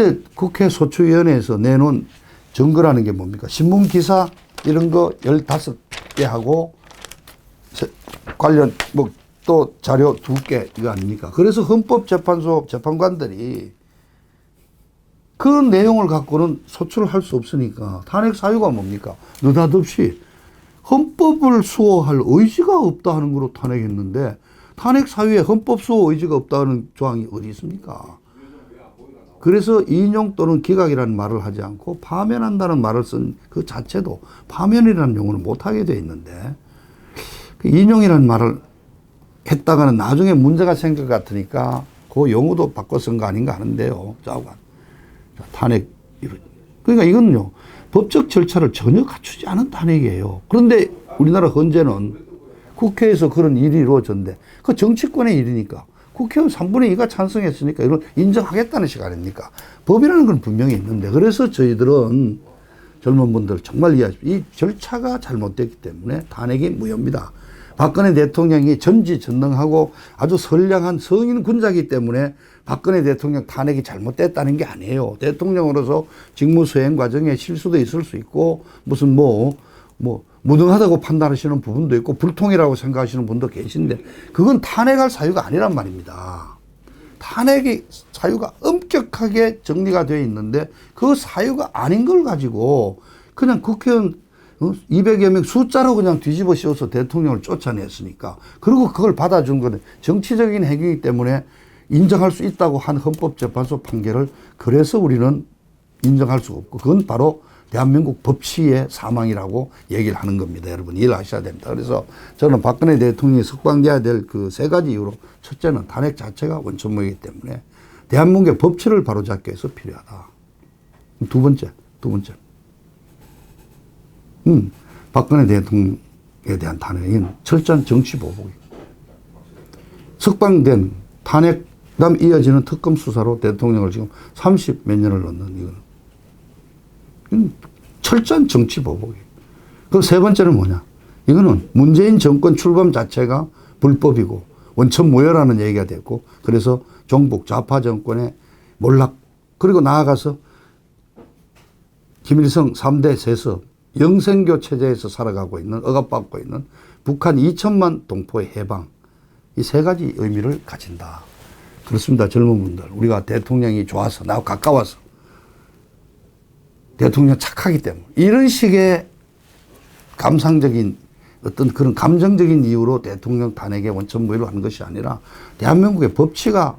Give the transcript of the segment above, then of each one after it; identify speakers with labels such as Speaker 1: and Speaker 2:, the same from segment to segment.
Speaker 1: 그때 국회 소추위원회에서 내놓은 증거라는 게 뭡니까? 신문기사 이런 거 15개 하고 관련 뭐 또 자료 2개 이거 아닙니까? 그래서 헌법재판소 재판관들이 그 내용을 갖고는 소추를 할 수 없으니까 탄핵 사유가 뭡니까? 느닷없이 헌법을 수호할 의지가 없다 하는 거로 탄핵했는데 탄핵 사유에 헌법 수호 의지가 없다는 조항이 어디 있습니까? 그래서 인용 또는 기각이라는 말을 하지 않고 파면한다는 말을 쓴 그 자체도 파면이라는 용어는 못하게 돼 있는데 그 인용이라는 말을 했다가는 나중에 문제가 생길 것 같으니까 그 용어도 바꿔 쓴 거 아닌가 하는데요. 좌우간. 탄핵. 그러니까 이거는요. 법적 절차를 전혀 갖추지 않은 탄핵이에요. 그런데 우리나라 헌재는 국회에서 그런 일이 이루어졌는데 그 정치권의 일이니까 국회의원 3분의 2가 찬성했으니까 이걸 인정하겠다는 식 아닙니까? 법이라는 건 분명히 있는데 그래서 저희들은 젊은 분들 정말 이해하십시오. 이 절차가 잘못됐기 때문에 탄핵이 무효입니다. 박근혜 대통령이 전지전능하고 아주 선량한 성인 군자이기 때문에 박근혜 대통령 탄핵이 잘못됐다는 게 아니에요. 대통령으로서 직무 수행 과정에 실수도 있을 수 있고 무슨 무능하다고 판단하시는 부분도 있고 불통이라고 생각하시는 분도 계신데 그건 탄핵할 사유가 아니란 말입니다. 탄핵의 사유가 엄격하게 정리가 되어 있는데 그 사유가 아닌 걸 가지고 그냥 국회의원 200여 명 숫자로 그냥 뒤집어 씌워서 대통령을 쫓아냈으니까 그리고 그걸 받아준 거는 정치적인 행위이기 때문에 인정할 수 있다고 한 헌법재판소 판결을 그래서 우리는 인정할 수가 없고 그건 바로 대한민국 법치의 사망이라고 얘기를 하는 겁니다. 여러분 이해하셔야 됩니다. 그래서 저는 박근혜 대통령이 석방돼야 될 그 3가지 이유로 첫째는 탄핵 자체가 원천무효이기 때문에 대한민국의 법치를 바로잡기 위해서 필요하다. 두 번째. 박근혜 대통령에 대한 탄핵은 철저한 정치 보복이에요. 석방된 탄핵 그다음 이어지는 특검 수사로 대통령을 지금 30 몇 년을 넣는 이거는 철저한 정치 보복이에요. 그 세 번째는 뭐냐? 이거는 문재인 정권 출범 자체가 불법이고 원천무효라는 얘기가 됐고 그래서 종북 좌파 정권의 몰락 그리고 나아가서 김일성 3대 세습 영생교 체제에서 살아가고 있는 억압받고 있는 북한 2천만 동포의 해방 이 3가지 의미를 가진다. 그렇습니다. 젊은 분들 우리가 대통령이 좋아서 나하고 가까워서 대통령 착하기 때문에 이런 식의 감상적인 어떤 그런 감정적인 이유로 대통령 탄핵에 원천무효를 하는 것이 아니라 대한민국의 법치가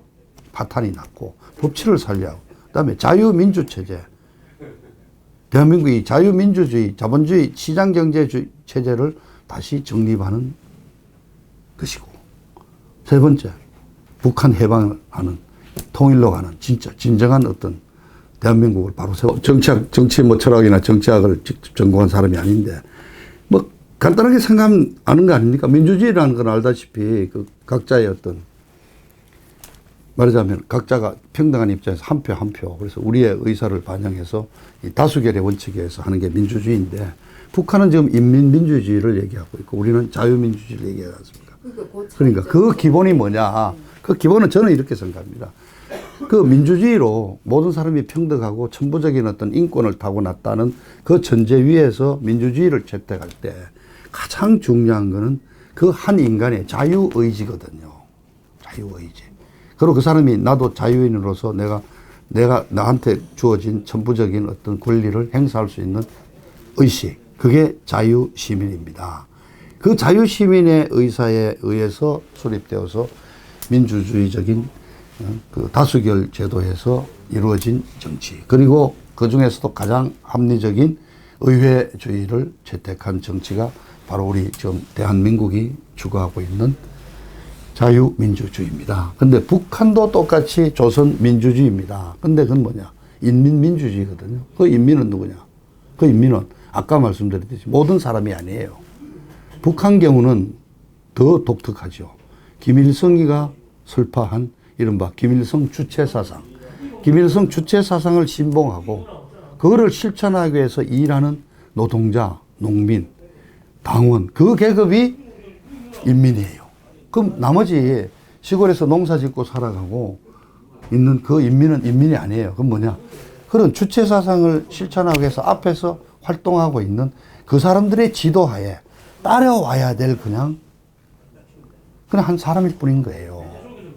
Speaker 1: 파탄이 났고 법치를 살려하고 그다음에 자유민주체제 대한민국이 자유민주주의 자본주의 시장경제주의 체제를 다시 정립하는 것이고 세 번째 북한 해방을 하는 통일로 가는 진정한 어떤 대한민국을 바로 세워 정치 철학이나 정치학을 직접 전공한 사람이 아닌데 간단하게 생각하면 아는 거 아닙니까? 민주주의라는 건 알다시피 그 각자의 어떤 말하자면 각자가 평등한 입장에서 한 표 한 표 그래서 우리의 의사를 반영해서 이 다수결의 원칙에 의해서 하는 게 민주주의인데 북한은 지금 인민민주주의를 얘기하고 있고 우리는 자유민주주의를 얘기하지 않습니까? 그러니까 그 기본이 뭐냐? 그 기본은 저는 이렇게 생각합니다. 그 민주주의로 모든 사람이 평등하고 천부적인 어떤 인권을 타고났다는 그 전제 위에서 민주주의를 채택할 때 가장 중요한 거는 그 한 인간의 자유의지거든요. 자유의지. 그리고 그 사람이 나도 자유인으로서 내가 나한테 주어진 천부적인 어떤 권리를 행사할 수 있는 의식. 그게 자유시민입니다. 그 자유시민의 의사에 의해서 수립되어서 민주주의적인 그 다수결 제도에서 이루어진 정치. 그리고 그 중에서도 가장 합리적인 의회주의를 채택한 정치가 바로 우리 지금 대한민국이 추구하고 있는 자유민주주의입니다. 근데 북한도 똑같이 조선민주주의입니다. 근데 그건 뭐냐? 인민민주주의거든요. 그 인민은 누구냐? 그 인민은 아까 말씀드렸듯이 모든 사람이 아니에요. 북한 경우는 더 독특하죠. 김일성이가 설파한 이른바 김일성 주체사상. 김일성 주체사상을 신봉하고 그거를 실천하기 위해서 일하는 노동자, 농민, 당원 그 계급이 인민이에요. 그럼 나머지 시골에서 농사 짓고 살아가고 있는 그 인민은 인민이 아니에요. 그건 뭐냐? 그런 주체 사상을 실천하기 위해서 앞에서 활동하고 있는 그 사람들의 지도하에 따라와야 될 그냥 한 사람일 뿐인 거예요.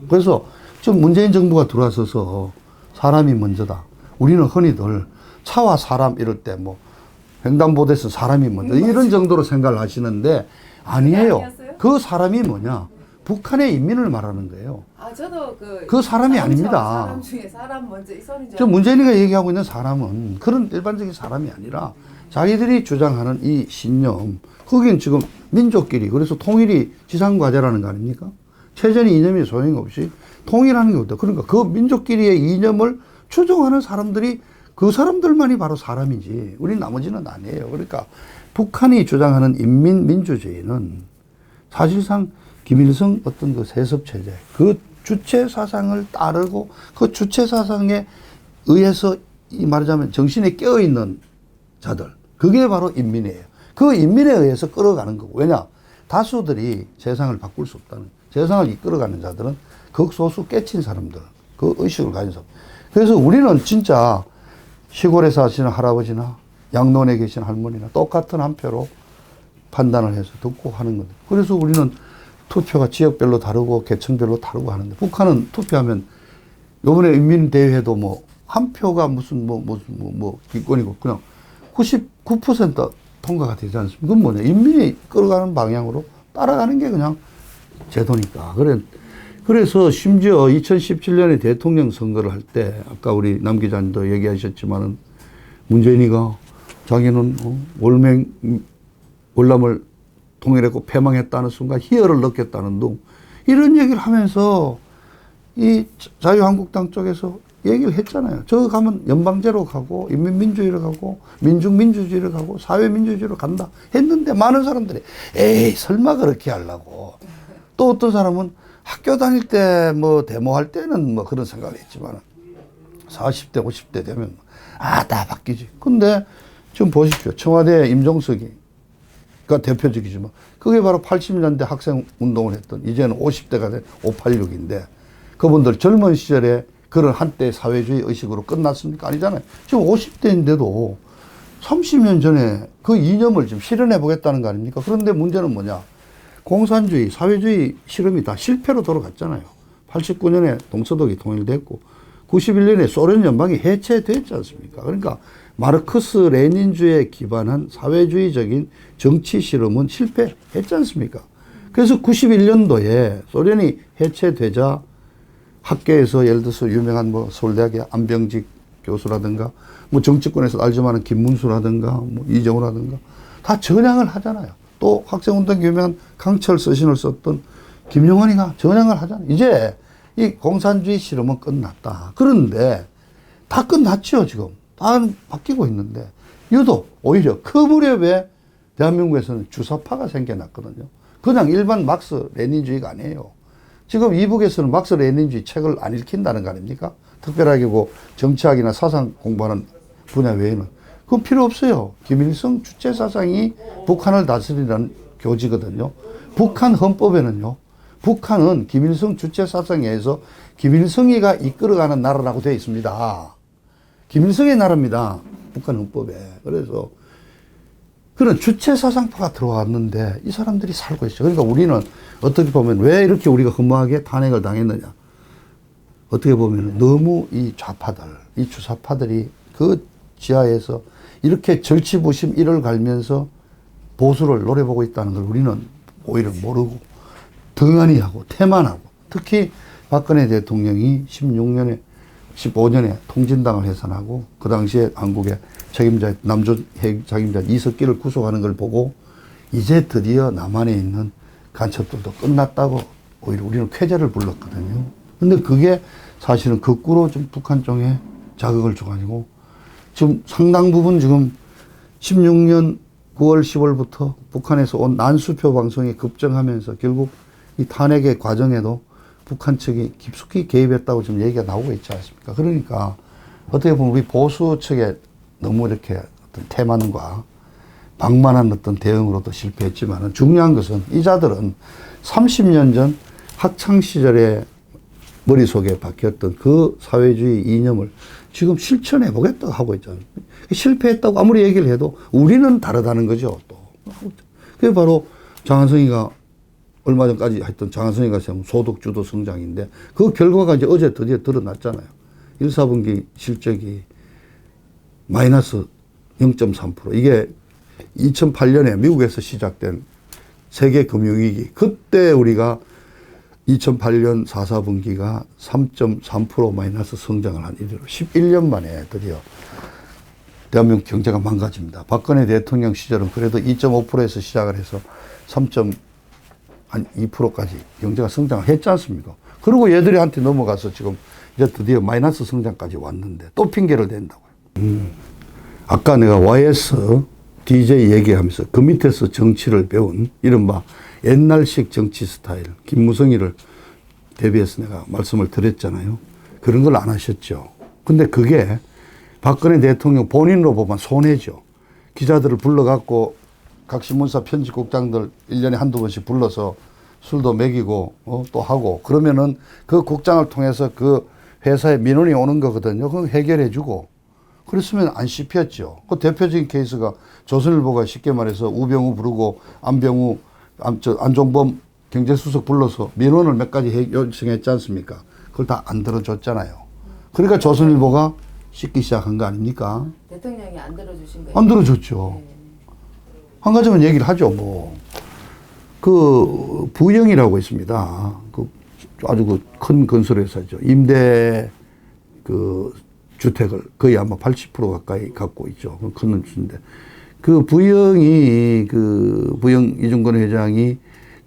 Speaker 1: 그래서 지금 문재인 정부가 들어와서서 사람이 먼저다. 우리는 흔히들 차와 사람 이럴 때 뭐 횡단보도에서 사람이 먼저 이런 정도로 생각을 하시는데 아니에요. 그 사람이 뭐냐? 북한의 인민을 말하는 거예요.
Speaker 2: 저도
Speaker 1: 그 사람이 아닙니다.
Speaker 2: 사람 중에 사람 먼저 이 소리죠.
Speaker 1: 저 문재인이가 얘기하고 있는 사람은 그런 일반적인 사람이 아니라 자기들이 주장하는 이 신념, 거긴 지금 민족끼리 그래서 통일이 지상과제라는 거 아닙니까? 체제는 이념이 소용없이 통일하는 게 없다. 그러니까 그 민족끼리의 이념을 추종하는 사람들이 그 사람들만이 바로 사람이지 우리 나머지는 아니에요. 그러니까 북한이 주장하는 인민민주주의는 사실상 김일성 어떤 그 세습체제, 그 주체 사상을 따르고 그 주체 사상에 의해서 이 말하자면 정신에 깨어있는 자들, 그게 바로 인민이에요. 그 인민에 의해서 끌어가는 거고. 왜냐? 다수들이 세상을 바꿀 수 없다는, 세상을 이끌어가는 자들은 극소수 깨친 사람들, 그 의식을 가진 사람. 그래서 우리는 진짜 시골에 사시는 할아버지나 양론에 계신 할머니나 똑같은 한 표로 판단을 해서 듣고 하는 건데. 그래서 우리는 투표가 지역별로 다르고 계층별로 다르고 하는데 북한은 투표하면 요번에 인민대회도 뭐 한 표가 무슨 기권이고 그냥 99% 통과가 되지 않습니까? 그건 뭐냐? 인민이 끌어가는 방향으로 따라가는 게 그냥 제도니까. 그래서 심지어 2017년에 대통령 선거를 할 때 아까 우리 남 기자님도 얘기하셨지만은 문재인이가 자기는 월남을 통일했고 패망했다는 순간 희열을 느꼈다는 등 이런 얘기를 하면서 이 자유한국당 쪽에서 얘기를 했잖아요. 저 가면 연방제로 가고 인민민주주의로 가고 민중민주주의로 가고 사회민주주의로 간다 했는데 많은 사람들이 에이 설마 그렇게 하려고. 또 어떤 사람은 학교 다닐 때 뭐 데모할 때는 뭐 그런 생각을 했지만 40대 50대 되면 다 바뀌지. 근데 지금 보십시오. 청와대 임종석이 대표적이지만 그게 바로 80년대 학생 운동을 했던 이제는 50대가 된 586인데 그분들 젊은 시절에 그런 한때 사회주의 의식으로 끝났습니까? 아니잖아요. 지금 50대인데도 30년 전에 그 이념을 지금 실현해 보겠다는 거 아닙니까? 그런데 문제는 뭐냐? 공산주의, 사회주의 실험이 다 실패로 돌아갔잖아요. 89년에 동서독이 통일됐고 91년에 소련 연방이 해체됐지 않습니까? 그러니까 마르크스 레닌주의에 기반한 사회주의적인 정치 실험은 실패했지 않습니까? 그래서 91년도에 소련이 해체되자 학계에서 예를 들어서 유명한 서울대학의 안병직 교수라든가 정치권에서 알지만은 김문수라든가 이정우라든가 다 전향을 하잖아요. 또 학생운동 유명한 강철 서신을 썼던 김용환이가 전향을 하잖아요. 이제 이 공산주의 실험은 끝났다. 그런데 다 끝났죠, 지금. 다 바뀌고 있는데 유독 오히려 그 무렵에 대한민국에서는 주사파가 생겨났거든요. 그냥 일반 막스 레닌주의가 아니에요. 지금 이북에서는 막스 레닌주의 책을 안 읽힌다는 거 아닙니까? 특별하게 정치학이나 사상 공부하는 분야 외에는. 그건 필요 없어요. 김일성 주체 사상이 북한을 다스리는 교지거든요. 북한 헌법에는요. 북한은 김일성 주체 사상에 의해서 김일성이가 이끌어가는 나라라고 되어 있습니다. 김일성의 나라입니다. 북한 헌법에. 그래서 그런 주체 사상파가 들어왔는데 이 사람들이 살고 있죠. 그러니까 우리는 어떻게 보면 왜 이렇게 우리가 허무하게 탄핵을 당했느냐. 어떻게 보면 너무 이 좌파들, 이 주사파들이 그 지하에서 이렇게 절치부심 이를 갈면서 보수를 노려보고 있다는 걸 우리는 오히려 모르고 등한히 하고 태만하고 특히 박근혜 대통령이 15년에 통진당을 해산하고 그 당시에 한국의 책임자 남조핵 책임자 이석기를 구속하는 걸 보고 이제 드디어 남한에 있는 간첩들도 끝났다고 오히려 우리는 쾌재를 불렀거든요. 근데 그게 사실은 거꾸로 좀 북한 쪽에 자극을 줘가지고 지금 상당 부분 지금 16년 9월 10월부터 북한에서 온 난수표 방송이 급증하면서 결국 이 탄핵의 과정에도 북한 측이 깊숙이 개입했다고 지금 얘기가 나오고 있지 않습니까? 그러니까 어떻게 보면 우리 보수 측에 너무 이렇게 어떤 태만과 방만한 어떤 대응으로도 실패했지만 중요한 것은 이 자들은 30년 전 학창시절에 머릿속에 박혔던 그 사회주의 이념을 지금 실천해 보겠다고 하고 있잖아요. 실패했다고 아무리 얘기를 해도 우리는 다르다는 거죠, 또. 그게 바로 장한성이가 얼마 전까지 했던 장한성이가 소득주도 성장인데 그 결과가 이제 어제 드디어 드러났잖아요. 1, 4분기 실적이 마이너스 0.3%. 이게 2008년에 미국에서 시작된 세계 금융위기. 그때 우리가 2008년 4, 4분기가 3.3% 마이너스 성장을 한 이래로 11년 만에 드디어 대한민국 경제가 망가집니다. 박근혜 대통령 시절은 그래도 2.5%에서 시작을 해서 3.2%까지 경제가 성장을 했지 않습니까? 그리고 얘들한테 넘어가서 지금 이제 드디어 마이너스 성장까지 왔는데 또 핑계를 댄다고요. 아까 내가 YS DJ 얘기하면서 그 밑에서 정치를 배운 이른바 옛날식 정치 스타일 김무성이를 대비해서 내가 말씀을 드렸잖아요. 그런 걸 안 하셨죠. 근데 그게 박근혜 대통령 본인으로 보면 손해죠. 기자들을 불러갖고 각 신문사 편집국장들 1년에 한두 번씩 불러서 술도 먹이고 또 하고 그러면은 그 국장을 통해서 그 회사에 민원이 오는 거거든요. 그럼 해결해 주고 그랬으면 안 씹혔죠. 그 대표적인 케이스가 조선일보가 쉽게 말해서 우병우 부르고 안종범 경제수석 불러서 민원을 몇 가지 요청했지 않습니까? 그걸 다 안 들어줬잖아요. 그러니까 조선일보가 씻기 시작한 거 아닙니까?
Speaker 2: 대통령이 안 들어주신 거예요?
Speaker 1: 안 들어줬죠.
Speaker 2: 네.
Speaker 1: 한 가지만 얘기를 하죠, 뭐. 그, 부영이라고 있습니다. 그, 아주 큰 건설회사죠. 임대 그 주택을 거의 아마 80% 가까이 갖고 있죠. 큰 주인데. 그 부영이, 그 부영 이중근 회장이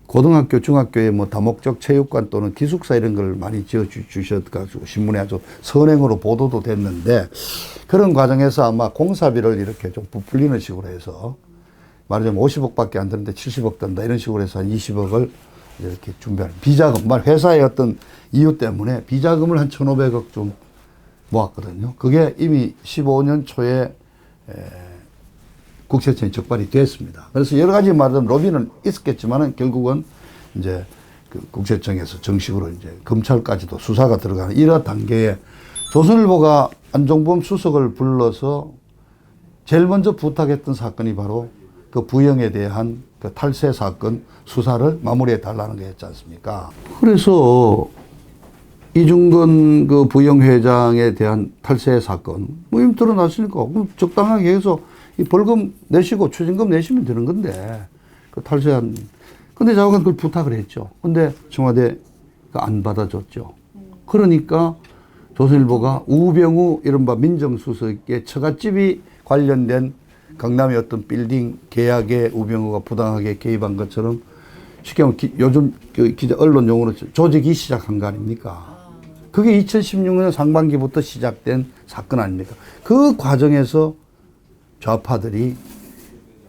Speaker 1: 고등학교, 중학교에 뭐 다목적 체육관 또는 기숙사 이런 걸 많이 지어 주셔가지고 신문에 아주 선행으로 보도도 됐는데 그런 과정에서 아마 공사비를 이렇게 좀 부풀리는 식으로 해서 말하자면 50억밖에 안 드는데 70억 든다 이런 식으로 해서 한 20억을 이렇게 준비하는 비자금, 회사의 어떤 이유 때문에 비자금을 한 1,500억 좀 모았거든요. 그게 이미 15년 초에 국세청이 적발이 됐습니다. 그래서 여러 가지 말하자면 로비는 있었겠지만은 결국은 이제 그 국세청에서 정식으로 이제 검찰까지도 수사가 들어가는 이런 단계에 조선일보가 안종범 수석을 불러서 제일 먼저 부탁했던 사건이 바로 그 부영에 대한 그 탈세 사건 수사를 마무리해 달라는 거였지 않습니까? 그래서 이중근 그 부영 회장에 대한 탈세 사건 뭐 이미 드러났으니까 적당하게 해서 이 벌금 내시고 추징금 내시면 되는 건데 그 탈세한 근데 자기가 그걸 부탁을 했죠. 근데 청와대가 안 받아줬죠. 그러니까 조선일보가 우병우 이른바 민정수석의 처갓집이 관련된 강남의 어떤 빌딩 계약에 우병우가 부당하게 개입한 것처럼 쉽게 말하면 요즘 그 기자 언론 용어로 조직이 시작한 거 아닙니까? 그게 2016년 상반기부터 시작된 사건 아닙니까? 그 과정에서 좌파들이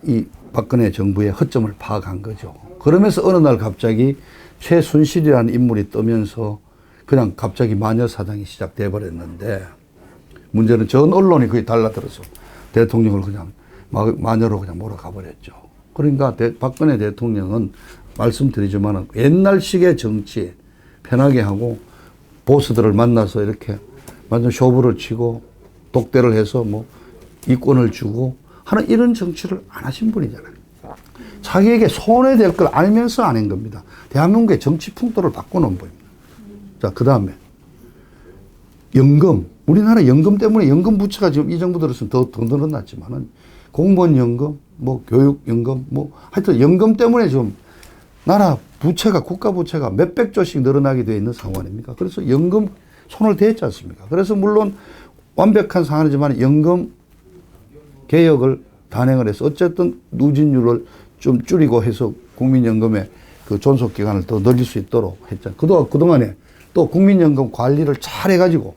Speaker 1: 이 박근혜 정부의 허점을 파악한 거죠. 그러면서 어느 날 갑자기 최순실이라는 인물이 뜨면서 그냥 갑자기 마녀사당이 시작돼 버렸는데 문제는 전 언론이 거의 달라들어서 대통령을 그냥 마녀로 그냥 몰아가 버렸죠. 그러니까 박근혜 대통령은 말씀드리지만 옛날식의 정치 편하게 하고 보스들을 만나서 이렇게 완전 쇼부를 치고 독대를 해서 뭐 이권을 주고 하는 이런 정치를 안 하신 분이잖아요. 자기에게 손해될 걸 알면서 안 한 겁니다. 대한민국의 정치 풍토를 바꿔놓은 분입니다. 자, 그 다음에 연금. 우리나라 연금 때문에 연금 부채가 지금 이 정부 들어서는 더 늘어났지만은 공무원 연금, 뭐 교육 연금, 뭐 하여튼 연금 때문에 지금 나라 부채가 국가 부채가 몇백 조씩 늘어나게 되어 있는 상황입니까? 그래서 연금 손을 대지 않습니까? 그래서 물론 완벽한 상황이지만 연금 개혁을 단행을 해서 어쨌든 누진율을 좀 줄이고 해서 국민연금의 그 존속기간을 더 늘릴 수 있도록 했잖아요. 그동안에 또 국민연금 관리를 잘 해가지고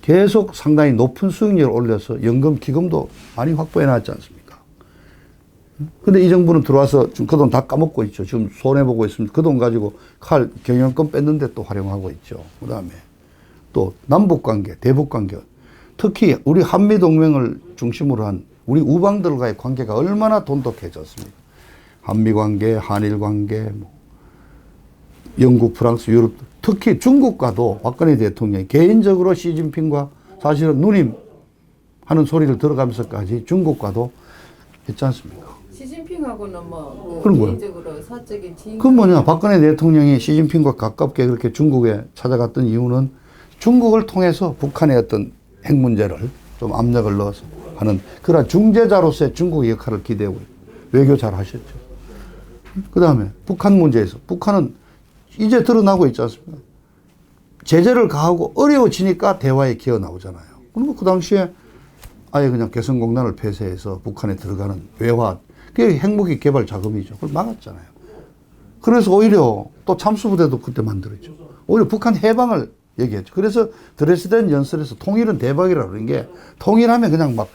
Speaker 1: 계속 상당히 높은 수익률을 올려서 연금 기금도 많이 확보해 놨지 않습니까? 근데 이 정부는 들어와서 지금 그 돈 다 까먹고 있죠. 지금 손해보고 있습니다. 그 돈 가지고 경영권 뺐는데 또 활용하고 있죠. 그 다음에 또 남북관계, 대북관계. 특히 우리 한미동맹을 중심으로 한 우리 우방들과의 관계가 얼마나 돈독해졌습니까? 한미관계, 한일관계, 뭐 영국, 프랑스, 유럽, 특히 중국과도 박근혜 대통령이 개인적으로 시진핑과 사실은 누님 하는 소리를 들어가면서까지 중국과도 했지 않습니까?
Speaker 2: 시진핑하고는 뭐
Speaker 1: 그런 거예요.
Speaker 2: 개인적으로 사적인 지인.
Speaker 1: 그건 뭐냐, 박근혜 대통령이 시진핑과 가깝게 그렇게 중국에 찾아갔던 이유는 중국을 통해서 북한의 어떤 핵 문제를 좀 압력을 넣어서 하는 그런 중재자로서의 중국의 역할을 기대하고 외교 잘 하셨죠. 그 다음에 북한 문제에서 북한은 이제 드러나고 있지 않습니까? 제재를 가하고 어려워지니까 대화에 기어 나오잖아요. 그리고 그 당시에 아예 그냥 개성공단을 폐쇄해서 북한에 들어가는 외화, 그게 핵무기 개발 자금이죠. 그걸 막았잖아요. 그래서 오히려 또 참수부대도 그때 만들었죠. 오히려 북한 해방을 얘기했죠. 그래서 드레스덴 연설에서 통일은 대박이라 그러는 게 통일하면 그냥 막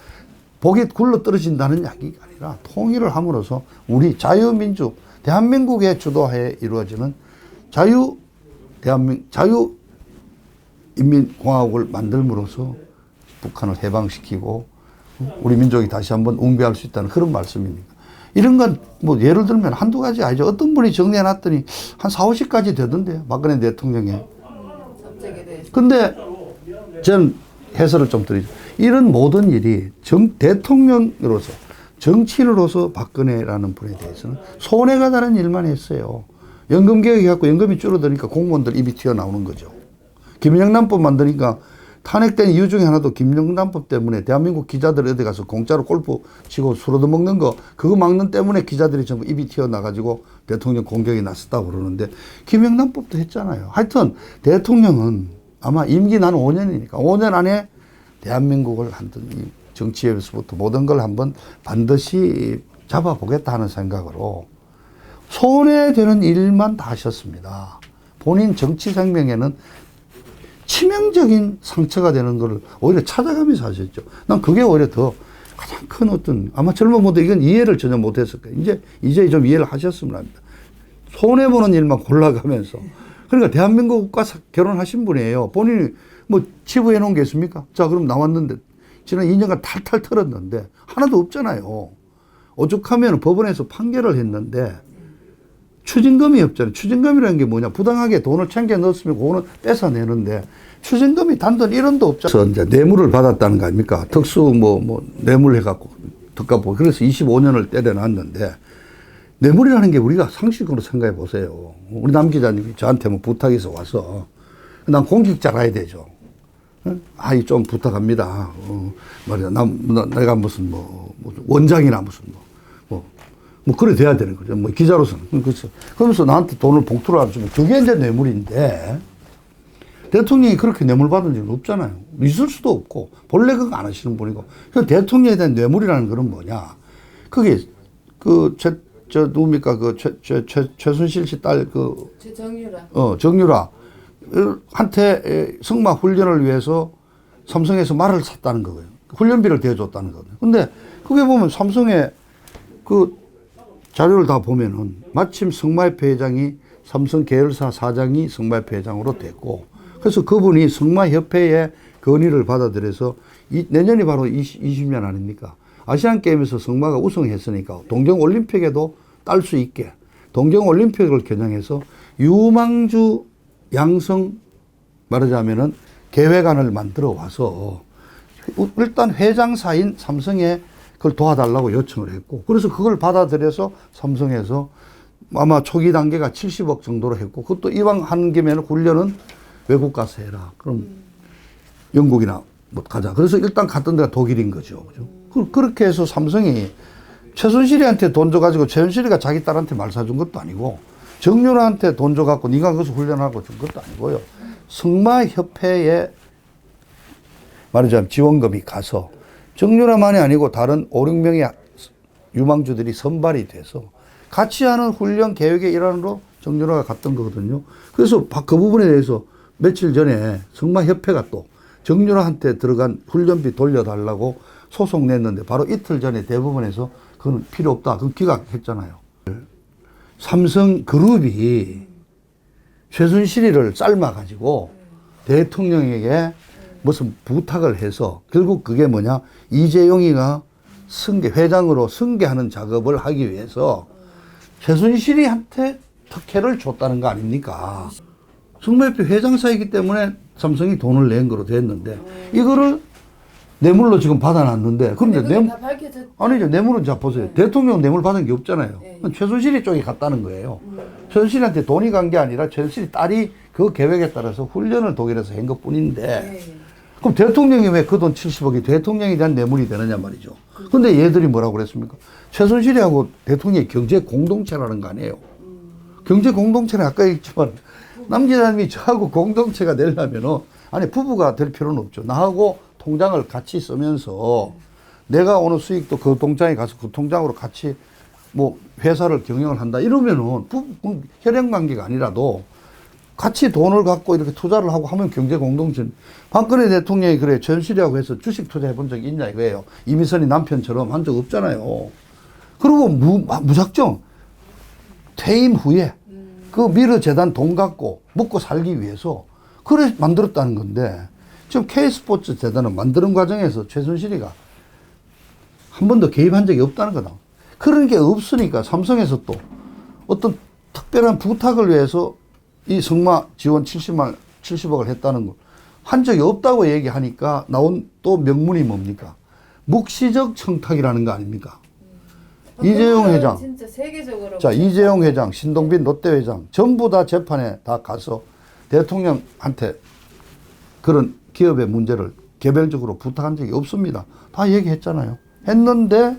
Speaker 1: 복이 굴러 떨어진다는 이야기가 아니라 통일을 함으로써 우리 자유민주, 대한민국의 주도하에 이루어지는 자유인민공화국을 만들므로써 북한을 해방시키고 우리 민족이 다시 한번 웅배할 수 있다는 그런 말씀입니다. 이런 건 뭐 예를 들면 한두 가지 아니죠. 어떤 분이 정리해 놨더니 한 4, 50가지 되던데요. 박근혜 대통령의.
Speaker 2: 정책에 대해서.
Speaker 1: 근데 저는 해설을 좀 드리죠. 이런 모든 일이 대통령으로서 정치인으로서 박근혜라는 분에 대해서는 손해가 다른 일만 했어요. 연금 개혁해갖고 연금이 줄어드니까 공무원들 입이 튀어나오는 거죠. 김영란법 만드니까 탄핵된 이유 중에 하나도 김영란법 때문에 대한민국 기자들 어디 가서 공짜로 골프 치고 술 얻어먹는 거 그거 막는 때문에 기자들이 전부 입이 튀어나가지고 대통령 공격이 났었다고 그러는데 김영란법도 했잖아요. 하여튼 대통령은 아마 임기 난 5년이니까 5년 안에 대한민국을 한번 이 정치에서부터 모든 걸 한번 반드시 잡아보겠다 하는 생각으로 손해되는 일만 다 하셨습니다. 본인 정치 생명에는 치명적인 상처가 되는 것을 오히려 찾아가면서 하셨죠. 난 그게 오히려 더 가장 큰 어떤 아마 젊은 분들 이건 이해를 전혀 못했을 거예요. 이제 좀 이해를 하셨으면 합니다. 손해보는 일만 골라가면서 그러니까 대한민국과 결혼하신 분이에요. 본인이 뭐 치부해 놓은 게 있습니까? 자, 그럼 나왔는데 지난 2년간 탈탈 털었는데 하나도 없잖아요. 오죽하면 법원에서 판결을 했는데 추징금이 없잖아요. 추징금이라는 게 뭐냐. 부당하게 돈을 챙겨 넣었으면 그거는 뺏어내는데 추징금이 단돈 1원도 없잖아요. 그래서 이제 뇌물을 받았다는 거 아닙니까? 특수 뇌물 해갖고 특가 보고 그래서 25년을 때려놨는데 뇌물이라는 게 우리가 상식으로 생각해 보세요. 우리 남 기자님이 저한테 뭐 부탁해서 와서 난 공직자라야 되죠. 아이 좀 부탁합니다. 말이야. 내가 무슨 원장이나 무슨 그래 돼야 되는 거죠. 기자로서는. 그렇죠. 그러면서 나한테 돈을 봉투를 안 주면 그게 이제 뇌물인데 대통령이 그렇게 뇌물 받은 적은 없잖아요. 있을 수도 없고 본래 그거 안 하시는 분이고. 그 대통령에 대한 뇌물이라는 거는 뭐냐. 그게 누굽니까? 최순실 씨 딸
Speaker 2: 정유라.
Speaker 1: 정유라 한테 승마 훈련을 위해서 삼성에서 말을 샀다는 거예요. 훈련비를 대줬다는 거거든요. 근데 그게 보면 삼성의 자료를 다 보면은 마침 승마협회 회장이 삼성 계열사 사장이 승마협회 회장으로 됐고 그래서 그분이 승마협회의 건의를 받아들여서 내년이 바로 20년 아닙니까? 아시안게임에서 승마가 우승했으니까 동경올림픽에도 딸 수 있게 동경올림픽을 겨냥해서 유망주 양성 말하자면은 계획안을 만들어 와서 일단 회장사인 삼성에 그걸 도와달라고 요청을 했고 그래서 그걸 받아들여서 삼성에서 아마 초기 단계가 70억 정도로 했고 그것도 이왕 하는 김에는 훈련은 외국 가서 해라. 그럼 영국이나 가자. 그래서 일단 갔던 데가 독일인 거죠. 그죠? 그렇게 해서 삼성이 최순실이한테 돈 줘가지고 최순실이가 자기 딸한테 말 사준 것도 아니고 정유라한테 돈 줘갖고 네가 거기서 훈련하고 준 것도 아니고요. 승마협회에 말하자면 지원금이 가서 정유라만이 아니고 다른 5, 6명의 유망주들이 선발이 돼서 같이 하는 훈련 계획의 일환으로 정유라가 갔던 거거든요. 그래서 그 부분에 대해서 며칠 전에 승마협회가 또 정유라한테 들어간 훈련비 돌려달라고 소송 냈는데 바로 이틀 전에 대법원에서 그건 필요 없다. 그건 기각했잖아요. 삼성그룹이 최순실이를 삶아가지고 대통령에게 무슨 부탁을 해서 결국 그게 뭐냐 이재용이가 회장으로 승계하는 작업을 하기 위해서 최순실이한테 특혜를 줬다는 거 아닙니까? 승마협회 회장사이기 때문에 삼성이 돈을 낸 거로 됐는데 이거를 뇌물로 지금 받아놨는데 그런데
Speaker 2: 근데 다 밝혀졌.
Speaker 1: 아니죠. 뇌물은 자 보세요. 대통령 뇌물 받은 게 없잖아요.
Speaker 2: 네.
Speaker 1: 최순실이 쪽에 갔다는 거예요. 최순실한테 돈이 간 게 아니라 최순실이 딸이 그 계획에 따라서 훈련을 독일에서 한 것뿐인데
Speaker 2: 네.
Speaker 1: 그럼 대통령이 왜 그 돈 70억이 대통령에 대한 뇌물이 되느냐 말이죠. 근데 얘들이 뭐라고 그랬습니까? 최순실이하고 대통령이 경제 공동체라는 거 아니에요. 경제 공동체는 아까 얘기했지만 남기자님이 저하고 공동체가 되려면은 아니 부부가 될 필요는 없죠. 나하고 통장을 같이 쓰면서 내가 오는 수익도 그 통장에 가서 그 통장으로 같이 뭐 회사를 경영을 한다 이러면은 부부 혈연 관계가 아니라도 같이 돈을 갖고 이렇게 투자를 하고 하면 경제 공동체. 박근혜 대통령이 그래 최순실이라고 해서 주식 투자해 본 적이 있냐 이거예요. 이미선이 남편처럼 한 적 없잖아요. 그리고 무작정 퇴임 후에 그 미르 재단 돈 갖고 먹고 살기 위해서 그래 만들었다는 건데 지금 K스포츠 재단을 만드는 과정에서 최순실이가 한 번도 개입한 적이 없다는 거다. 그런 게 없으니까 삼성에서 또 어떤 특별한 부탁을 위해서 이 승마 지원 70억을 했다는 걸 한 적이 없다고 얘기하니까 나온 또 명문이 뭡니까? 묵시적 청탁이라는 거 아닙니까? 이재용 회장.
Speaker 2: 진짜 세계적으로.
Speaker 1: 자, 이재용 회장, 신동빈 롯데 회장 전부 다 재판에 다 가서 대통령한테 그런 기업의 문제를 개별적으로 부탁한 적이 없습니다. 다 얘기했잖아요. 했는데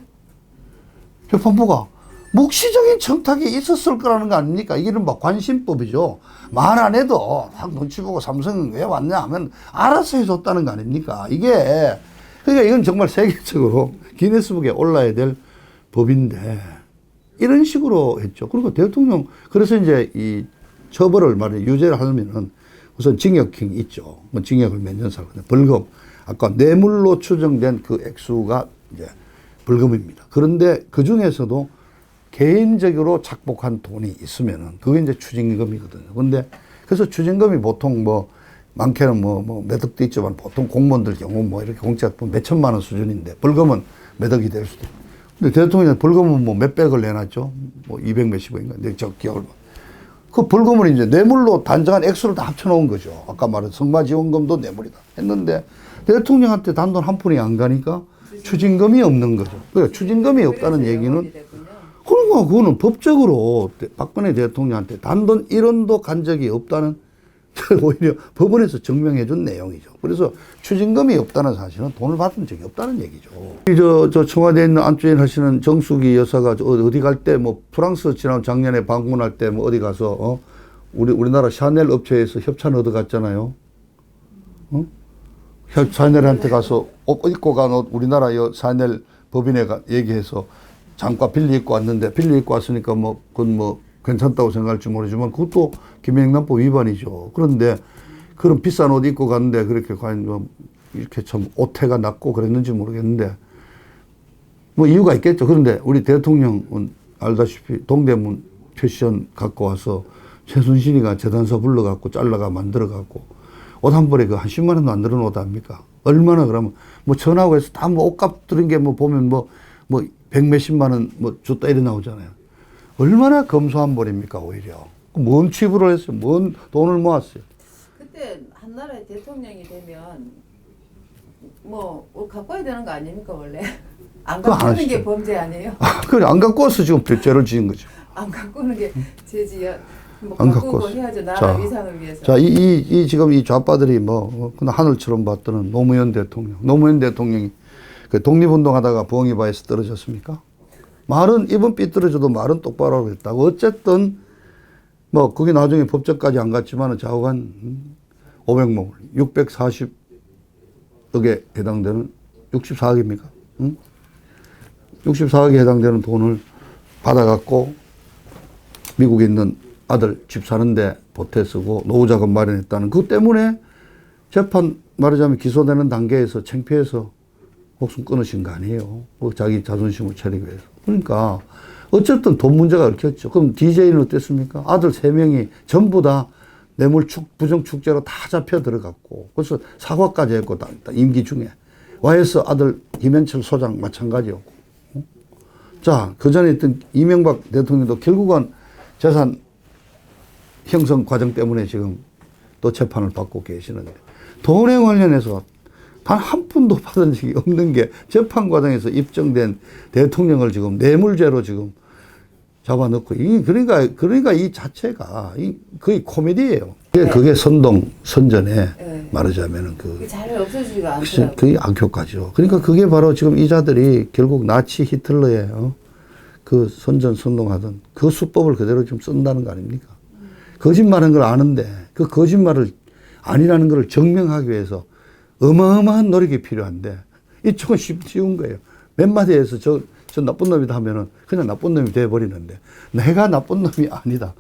Speaker 1: 재판부가 묵시적인 청탁이 있었을 거라는 거 아닙니까? 이게 뭐 관심법이죠. 말 안 해도 확 눈치 보고 삼성은 왜 왔냐 하면 알아서 해줬다는 거 아닙니까? 이게 그러니까 이건 정말 세계적으로 기네스북에 올라야 될 법인데 이런 식으로 했죠. 그리고 대통령 그래서 이제 이 처벌을 말해 유죄를 하려면은 우선 징역형이 있죠. 뭐 징역을 몇 년 살거든요. 벌금 아까 뇌물로 추정된 그 액수가 이제 벌금입니다. 그런데 그 중에서도 개인적으로 착복한 돈이 있으면은 그게 이제 추징금이거든요. 근데 그래서 추징금이 보통 뭐 많게는 뭐 몇 억도 있지만 보통 공무원들 경우 뭐 이렇게 공짜 몇 천만 원 수준인데 벌금은 몇 억이 될 수도 있고. 근데 대통령이 벌금은 뭐 몇백을 내놨죠. 뭐 200 몇십억인가. 근데 저 기억을 그 벌금을 이제 뇌물로 단정한 액수를 다 합쳐놓은 거죠. 아까 말한 승마지원금도 뇌물이다 했는데 대통령한테 단돈 한 푼이 안 가니까 추징금이 없는 거죠. 그러니까 추징금이 없다는 얘기는 그러니까 그거는 법적으로 박근혜 대통령한테 단돈 1원도 간 적이 없다는 오히려 법원에서 증명해 준 내용이죠. 그래서 추징금이 없다는 사실은 돈을 받은 적이 없다는 얘기죠. 저 청와대에 있는 안주인 하시는 정숙이 여사가 어디 갈 때 뭐 프랑스 지난 작년에 방문할 때 뭐 어디 가서 우리나라 샤넬 업체에서 협찬 얻어 갔잖아요. 샤넬한테 가서 옷 입고 간 옷 우리나라 샤넬 법인에 얘기해서 장과 빌리 입고 왔는데 빌리 입고 왔으니까 뭐 그건 뭐 괜찮다고 생각할지 모르지만 그것도 김영란법 위반이죠. 그런데 그런 비싼 옷 입고 갔는데 그렇게 과연 뭐 이렇게 참 오태가 났고 그랬는지 모르겠는데 뭐 이유가 있겠죠. 그런데 우리 대통령은 알다시피 동대문 패션 갖고 와서 최순실이가 재단사 불러갖고 잘라가 만들어갖고 옷 한 벌에 그 한 10만 원도 안 들은 옷 아닙니까? 얼마나 그러면 뭐 전화고 해서 다 뭐 옷값 들은 게 뭐 보면 뭐 백몇십만 원 뭐 줬다 이래 나오잖아요. 얼마나 검소한 벌입니까 오히려. 뭔 취부를 했어요. 뭔 돈을 모았어요.
Speaker 2: 그때 한 나라의 대통령이 되면 뭐 갖고 와야 되는 거 아닙니까 원래? 안
Speaker 1: 그거 안
Speaker 2: 갖고 오는 게
Speaker 1: 하시죠.
Speaker 2: 범죄 아니에요?
Speaker 1: 그래 안 갖고 와서 지금 죄를 지은 거죠.
Speaker 2: 안 갖고 오는 게 죄지야. 뭐
Speaker 1: 안
Speaker 2: 갖고
Speaker 1: 갖고
Speaker 2: 오고
Speaker 1: 왔어.
Speaker 2: 해야죠. 나라
Speaker 1: 자,
Speaker 2: 위상을 위해서.
Speaker 1: 자, 지금 이 좌파들이 그냥 하늘처럼 봤던 노무현 대통령이 그 독립운동하다가 부엉이바에서 떨어졌습니까? 말은 입은 삐뚤어져도 말은 똑바로 했다고. 어쨌든 뭐 그게 나중에 법정까지 안 갔지만 좌우간 500만 640억에 해당되는 64억입니까? 응? 64억에 해당되는 돈을 받아갖고 미국에 있는 아들 집 사는데 보태 쓰고 노후자금 마련했다는 그것 때문에 재판 말하자면 기소되는 단계에서 창피해서 목숨 끊으신 거 아니에요. 자기 자존심을 차리기 위해서. 그러니까 어쨌든 돈 문제가 얽혔죠. 그럼 DJ는 어땠습니까? 아들 3명이 전부 다 뇌물 부정축제로 다 잡혀 들어갔고 그래서 사과까지 했고 임기 중에 YS 아들 김현철 소장 마찬가지였고. 자, 그 전에 있던 이명박 대통령도 결국은 재산 형성 과정 때문에 지금 또 재판을 받고 계시는데 돈에 관련해서 단 한 푼도 받은 적이 없는 게 재판 과정에서 입증된 대통령을 지금 뇌물죄로 지금 잡아넣고 그러니까 이 자체가 거의 코미디예요. 그게 선동 선전에
Speaker 2: 네.
Speaker 1: 말하자면은
Speaker 2: 잘 없어지지가 않더라고요.
Speaker 1: 그게 악효과죠. 그러니까 그게 바로 지금 이 자들이 결국 나치 히틀러의 그 선전 선동하던 그 수법을 그대로 좀 쓴다는 거 아닙니까? 거짓말한 걸 아는데 그 거짓말을 아니라는 걸 증명하기 위해서 어마어마한 노력이 필요한데 이쪽은 쉬운 거예요. 몇 마디에서 저 나쁜 놈이다 하면은 그냥 나쁜 놈이 돼버리는데 내가 나쁜 놈이 아니다.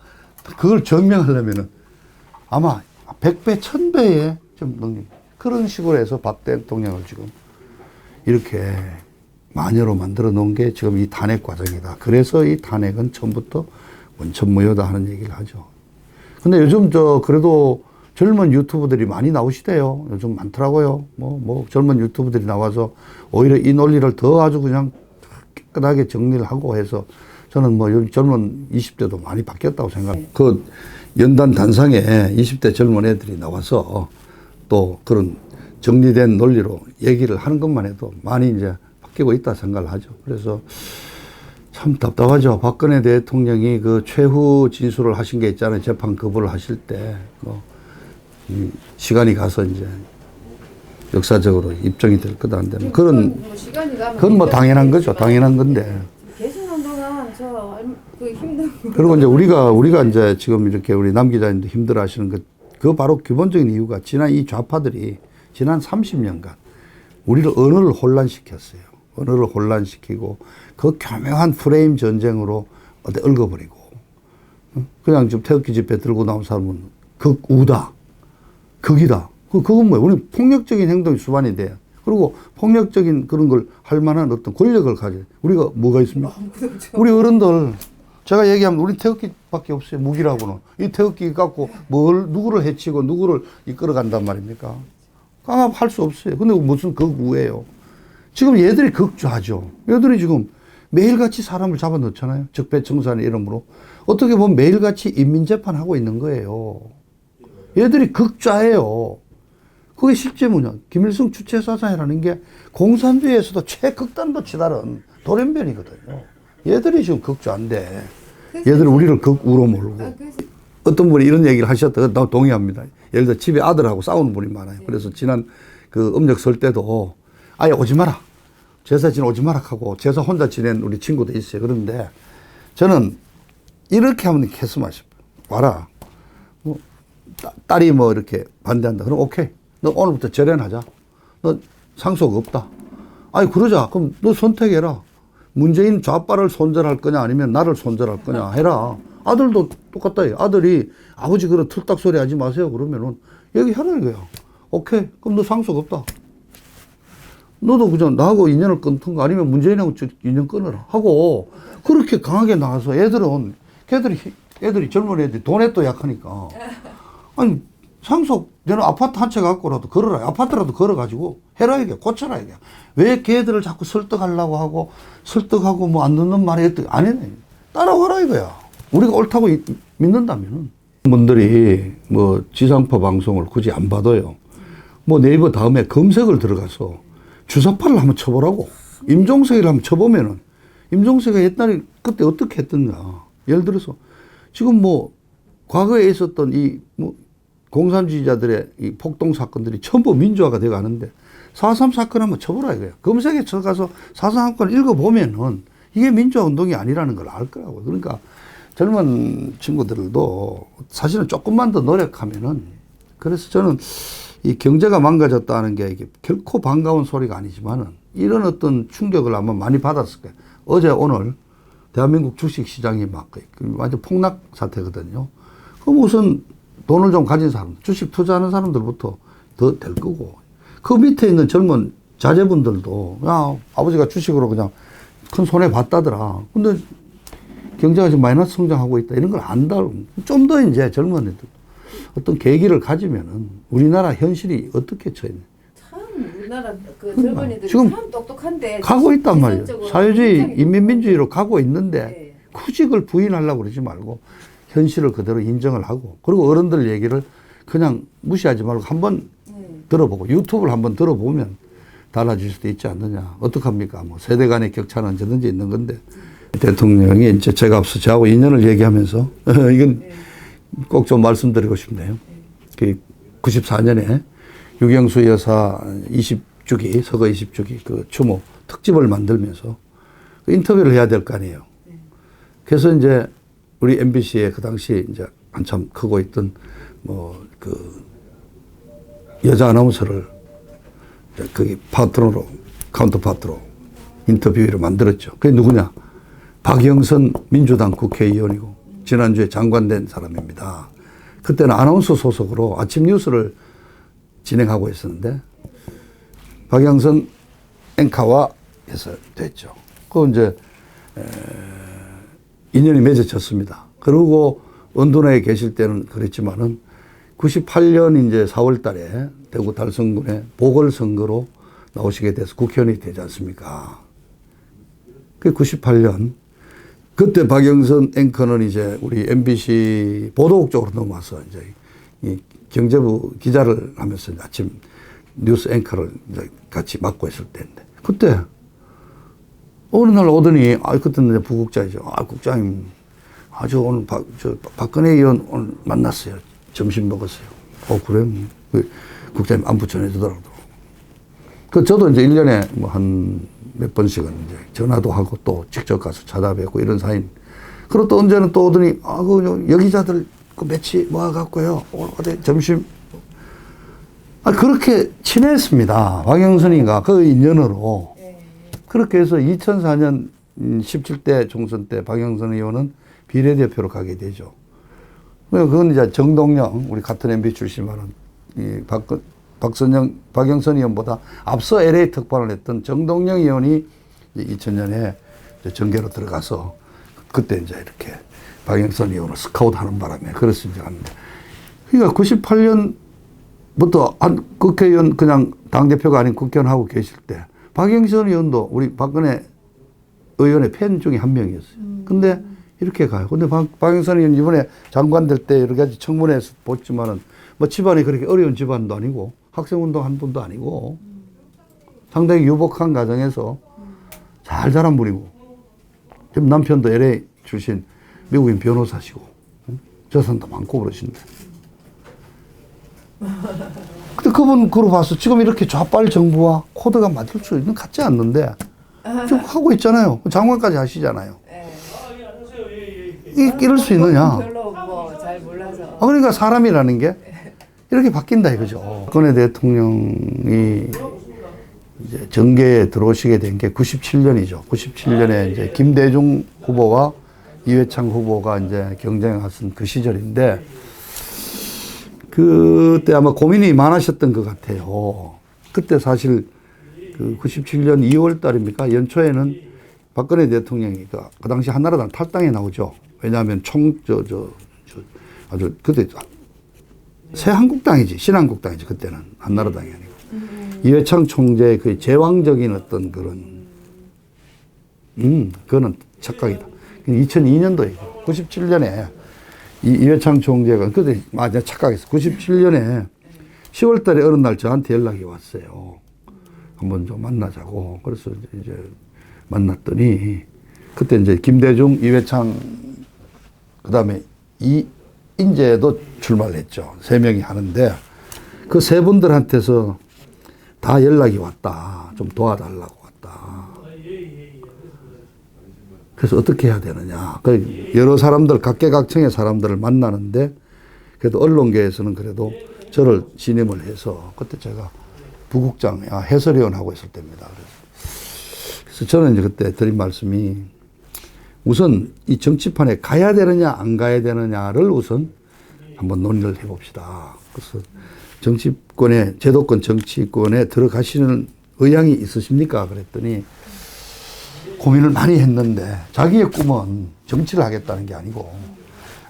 Speaker 1: 그걸 증명하려면은 아마 100배, 1000배의 좀 능력. 그런 식으로 해서 박 대통령을 지금 이렇게 마녀로 만들어 놓은 게 지금 이 탄핵 과정이다. 그래서 이 탄핵은 처음부터 원천무효다 하는 얘기를 하죠. 근데 요즘 그래도 젊은 유튜브들이 많이 나오시대요. 요즘 많더라고요. 젊은 유튜브들이 나와서 오히려 이 논리를 더 아주 그냥 깨끗하게 정리를 하고 해서 저는 요즘 젊은 20대도 많이 바뀌었다고 생각합니다. 그 연단 단상에 20대 젊은 애들이 나와서 또 그런 정리된 논리로 얘기를 하는 것만 해도 많이 이제 바뀌고 있다 생각을 하죠. 그래서 참 답답하죠. 박근혜 대통령이 그 최후 진술을 하신 게 있잖아요. 재판 거부를 하실 때. 시간이 가서 이제 역사적으로 입증이 될 거다 안 되는 그건 당연한 거죠. 당연한 건데.
Speaker 2: 계시는 동안 그 힘든.
Speaker 1: 그리고 이제 우리가 이제 지금 이렇게 우리 남 기자님도 힘들어 하시는 그 바로 기본적인 이유가 지난 이 좌파들이 지난 30년간 우리를 언어를 혼란시켰어요. 언어를 혼란시키고 그 교묘한 프레임 전쟁으로 어디 얽어버리고 그냥 좀 태극기 집회 들고 나온 사람은 극우다. 극이다. 그건 뭐예요? 우리 폭력적인 행동이 수반이 돼요. 그리고 폭력적인 그런 걸 할 만한 어떤 권력을 가져요. 우리가 뭐가 있습니까? 우리 어른들, 제가 얘기하면 우리 태극기밖에 없어요. 무기라고는. 이 태극기 갖고 누구를 해치고 누구를 이끌어 간단 말입니까? 강압할 수 없어요. 근데 무슨 극우예요. 지금 얘들이 극좌죠. 얘들이 지금 매일같이 사람을 잡아 넣잖아요. 적폐청산의 이름으로. 어떻게 보면 매일같이 인민재판하고 있는 거예요. 얘들이 극좌예요. 그게 실제 뭐냐. 김일성 주체사상이라는 게 공산주의에서도 최극단도 치달은 돌연변이거든요. 얘들이 지금 극좌인데 얘들이 우리를 극우로 몰고. 어떤 분이 이런 얘기를 하셨다. 나 동의합니다. 예를 들어 집에 아들하고 싸우는 분이 많아요. 그래서 지난 그 음력 설 때도 아예 오지 마라. 제사 지내 오지 마라 하고 제사 혼자 지낸 우리 친구도 있어요. 그런데 저는 이렇게 하면 캐스마 싶어요. 와라. 딸이 이렇게 반대한다. 그럼 오케이. 너 오늘부터 절연하자. 너 상속 없다. 아니 그러자. 그럼 너 선택해라. 문재인 좌빨을 손절할 거냐 아니면 나를 손절할 거냐 해라. 아들도 똑같다. 아들이 아버지 그런 틀딱 소리 하지 마세요. 그러면은 얘기하라 이거야. 오케이. 그럼 너 상속 없다. 너도 그냥 나하고 인연을 끊던가 아니면 문재인하고 인연 끊어라 하고 그렇게 강하게 나와서 애들이 젊은 애들이 돈에 또 약하니까 아니 상속 너는 아파트 한 채 갖고라도 걸어라. 아파트라도 걸어가지고 해라 이게 고쳐라 이게. 왜 걔들을 자꾸 설득하려고 하고 설득하고 뭐 안 듣는 말에 안 해. 따라와라 이거야. 우리가 옳다고 믿는다면은 분들이 뭐 지상파 방송을 굳이 안 봐도요. 뭐 네이버 다음에 검색을 들어가서 주사파를 한번 쳐보라고. 임종석이를 한번 쳐보면은 임종석이 옛날에 그때 어떻게 했던가. 예를 들어서 지금 뭐 과거에 있었던 이 뭐 공산주의자들의 이 폭동 사건들이 전부 민주화가 되어 가는데 4.3 사건 한번 쳐보라 이거야. 검색에 쳐가서 4.3 사건을 읽어보면은 이게 민주화 운동이 아니라는 걸 알 거라고요. 그러니까 젊은 친구들도 사실은 조금만 더 노력하면은 그래서 저는 이 경제가 망가졌다는 게 이게 결코 반가운 소리가 아니지만은 이런 어떤 충격을 아마 많이 받았을 거예요. 어제 오늘 대한민국 주식 시장이 막 완전 폭락 사태거든요. 그럼 우선 돈을 좀 가진 사람, 주식 투자하는 사람들부터 더 될 거고 그 밑에 있는 젊은 자제분들도 야 아버지가 주식으로 그냥 큰 손해 봤다더라. 근데 경제가 지금 마이너스 성장하고 있다 이런 걸 안다. 좀 더 이제 젊은 애들 어떤 계기를 가지면은 우리나라 현실이 어떻게 처했냐.
Speaker 2: 참 우리나라 그 젊은이들이
Speaker 1: 지금
Speaker 2: 참 똑똑한데
Speaker 1: 가고 있단 말이에요. 사회주의 인민민주의로 가고 있는데
Speaker 2: 네.
Speaker 1: 굳이 그걸 부인하려고 그러지 말고 현실을 그대로 인정을 하고 그리고 어른들 얘기를 그냥 무시하지 말고 한번 들어보고 유튜브를 한번 들어보면 달라질 수도 있지 않느냐. 어떡합니까? 뭐 세대 간의 격차는 언제든지 있는 건데 대통령이 이제 제가 앞서 저하고 인연을 얘기하면서 이건 꼭 좀 말씀드리고 싶네요. 그 94년에 유경수 여사 20주기 서거 20주기 그 추모 특집을 만들면서 그 인터뷰를 해야 될 거 아니에요. 그래서 이제 우리 MBC에 그 당시 이제 한참 크고 있던 뭐 그 여자 아나운서를 거기 파트너로 카운터 파트로 인터뷰를 만들었죠. 그게 누구냐? 박영선 민주당 국회의원이고 지난주에 장관된 사람입니다. 그때는 아나운서 소속으로 아침 뉴스를 진행하고 있었는데 박영선 앵커와 해서 됐죠. 그 이제 인연이 맺어졌습니다. 그리고 언론에 계실 때는 그랬지만은 98년 이제 4월 달에 대구 달성군의 보궐선거로 나오시게 돼서 국회의원이 되지 않습니까? 그 98년 그때 박영선 앵커는 이제 우리 MBC 보도국 쪽으로 넘어와서 이제 이 경제부 기자를 하면서 아침 뉴스 앵커를 이제 같이 맡고 있을 때인데 그때 어느 날 오더니 그때는 이제 부국장이죠. 국장님 아주 오늘 박근혜 의원 오늘 만났어요. 점심 먹었어요. 그래요? 국장님 안부 전해주더라고요. 저도 이제 1년에 뭐 한 몇 번씩은 이제 전화도 하고 또 직접 가서 찾아뵙고 이런 사이인. 그리고 또 언제는 또 오더니, 여기자들 그 매치 모아갖고요. 어디 점심. 그렇게 친했습니다. 박영선이가 그 인연으로. 그렇게 해서 2004년 17대 총선 때 박영선 의원은 비례대표로 가게 되죠. 그건 이제 정동영, 우리 같은 MB 출신만은 이 박영선 의원보다 앞서 LA 특파를 했던 정동영 의원이 2000년에 정계로 들어가서 그때 이제 이렇게 박영선 의원을 스카우트 하는 바람에 그래서 이제 갔는데. 그러니까 98년부터 한 국회의원 그냥 당대표가 아닌 국회의원 하고 계실 때 박영선 의원도 우리 박근혜 의원의 팬 중에 한 명이었어요. 근데 이렇게 가요. 근데 박영선 의원 이번에 장관 될 때 여러 가지 청문회에서 보지만은 뭐 집안이 그렇게 어려운 집안도 아니고 학생운동 한 분도 아니고 상당히 유복한 가정에서 잘 자란 분이고 지금 남편도 LA 출신 미국인 변호사시고 재산도 많고 그러신데 근데 그분 그러 봐서 지금 이렇게 좌빨 정부와 코드가 맞을 수 있는 같지 않는데 지금 하고 있잖아요. 장관까지 하시잖아요. 이럴 수 있느냐?
Speaker 2: 별로 뭐 잘 몰라서.
Speaker 1: 그러니까 사람이라는 게 이렇게 바뀐다 이거죠. 박근혜 대통령이 이제 정계에 들어오시게 된 게 97년이죠. 97년에 이제 김대중 후보와 이회창 후보가 이제 경쟁을 하신 그 시절인데 그때 아마 고민이 많으셨던 것 같아요. 그때 사실 그 97년 2월 달입니까? 연초에는 박근혜 대통령이 그 당시 한나라당 탈당에 나오죠. 왜냐하면 아주 그때 새한국당이지, 신한국당이지, 그때는 한나라당이 아니고. 이회창 총재의 그 제왕적인 어떤 그런, 그거는 착각이다. 2002년도에, 97년에 이회창 총재가, 그때 맞아, 착각했어. 97년에 10월 달에 어느 날 저한테 연락이 왔어요. 한번 좀 만나자고. 그래서 이제 만났더니, 그때 이제 김대중, 이회창, 그 다음에 이인재도 출마를 했죠. 3명이 하는데, 그 세 분들한테서 다 연락이 왔다. 좀 도와달라고 왔다. 그래서 어떻게 해야 되느냐. 여러 사람들, 각계각층의 사람들을 만나는데, 그래도 언론계에서는 그래도 저를 진임을 해서, 그때 제가 부국장, 해설위원 하고 있을 때입니다. 그래서 저는 이제 그때 드린 말씀이 우선 이 정치판에 가야 되느냐, 안 가야 되느냐를 우선 한번 논의를 해봅시다. 그래서 정치권에, 제도권 정치권에 들어가시는 의향이 있으십니까? 그랬더니 고민을 많이 했는데 자기의 꿈은 정치를 하겠다는 게 아니고